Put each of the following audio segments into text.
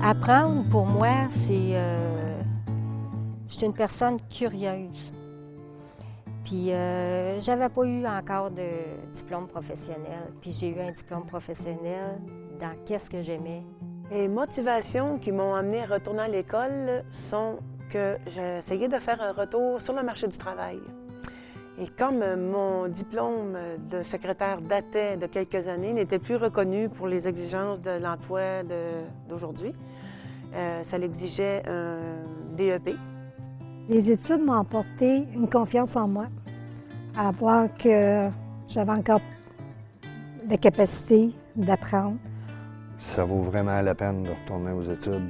Apprendre, pour moi, je suis une personne curieuse. Puis, j'avais pas eu encore de diplôme professionnel. Puis, j'ai eu un diplôme professionnel dans qu'est-ce que j'aimais. Les motivations qui m'ont amené à retourner à l'école sont que j'essayais de faire un retour sur le marché du travail. Et comme mon diplôme de secrétaire datait de quelques années, n'était plus reconnu pour les exigences de l'emploi d'aujourd'hui, ça l'exigeait un DEP. Les études m'ont apporté une confiance en moi, à voir que j'avais encore la capacité d'apprendre. Ça vaut vraiment la peine de retourner aux études,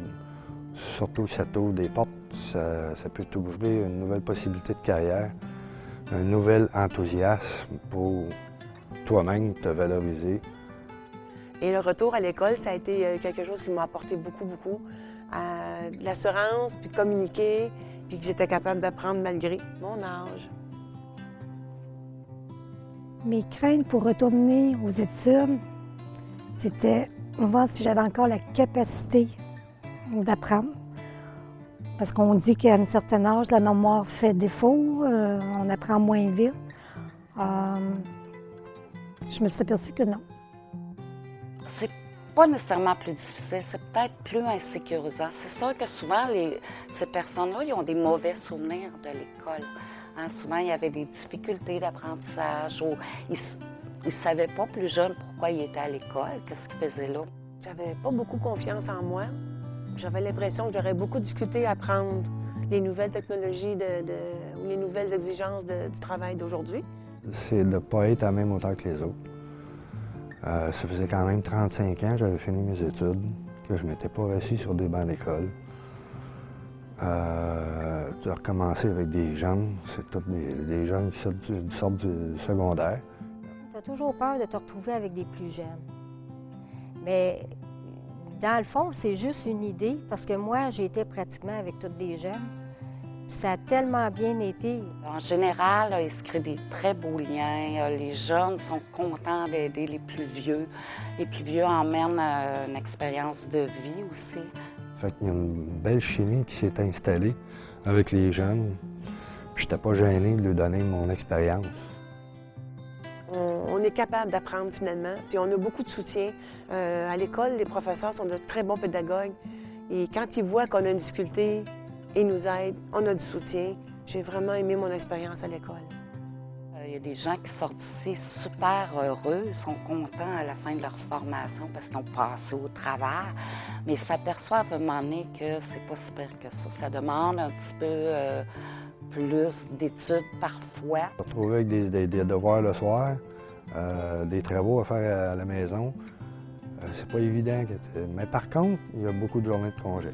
surtout que ça t'ouvre des portes, ça peut t'ouvrir une nouvelle possibilité de carrière, un nouvel enthousiasme pour toi-même te valoriser. Et le retour à l'école, ça a été quelque chose qui m'a apporté beaucoup, de l'assurance, puis de communiquer, puis que j'étais capable d'apprendre malgré mon âge. Mes craintes pour retourner aux études, c'était voir si j'avais encore la capacité d'apprendre. Parce qu'on dit qu'à un certain âge, la mémoire fait défaut, on apprend moins vite. Je me suis aperçue que non. C'est pas nécessairement plus difficile, c'est peut-être plus insécurisant. C'est sûr que souvent, ces personnes-là, ils ont des mauvais souvenirs de l'école. Hein, souvent, il y avait des difficultés d'apprentissage ou ils ne savaient pas plus jeunes pourquoi ils étaient à l'école, qu'est-ce qu'ils faisaient là. J'avais pas beaucoup confiance en moi. J'avais l'impression que j'aurais beaucoup discuté à apprendre les nouvelles technologies ou les nouvelles exigences du travail d'aujourd'hui. C'est de ne pas être à la même hauteur que les autres. Ça faisait quand même 35 ans que j'avais fini mes études, que je ne m'étais pas assis sur des bancs d'école. De recommencer avec des jeunes, c'est tous des jeunes qui sortent du secondaire. Tu as toujours peur de te retrouver avec des plus jeunes. Mais dans le fond, c'est juste une idée, parce que moi, j'ai été pratiquement avec tous des jeunes. Ça a tellement bien été. En général, là, il se crée des très beaux liens. Les jeunes sont contents d'aider les plus vieux. Les plus vieux emmènent une expérience de vie aussi. Fait qu'il y a une belle chimie qui s'est installée avec les jeunes. Je n'étais pas gêné de leur donner mon expérience. On est capable d'apprendre finalement, puis on a beaucoup de soutien. À l'école, les professeurs sont de très bons pédagogues. Et quand ils voient qu'on a une difficulté, ils nous aident, on a du soutien. J'ai vraiment aimé mon expérience à l'école. Il y a des gens qui sortent d'ici super heureux, sont contents à la fin de leur formation parce qu'ils ont passé au travers, mais ils s'aperçoivent à un moment donné que c'est pas si pire que ça. Ça demande un petit peu plus d'études parfois. Se retrouver avec des devoirs le soir, des travaux à faire à la maison, c'est pas évident. Mais par contre, il y a beaucoup de journées de congé.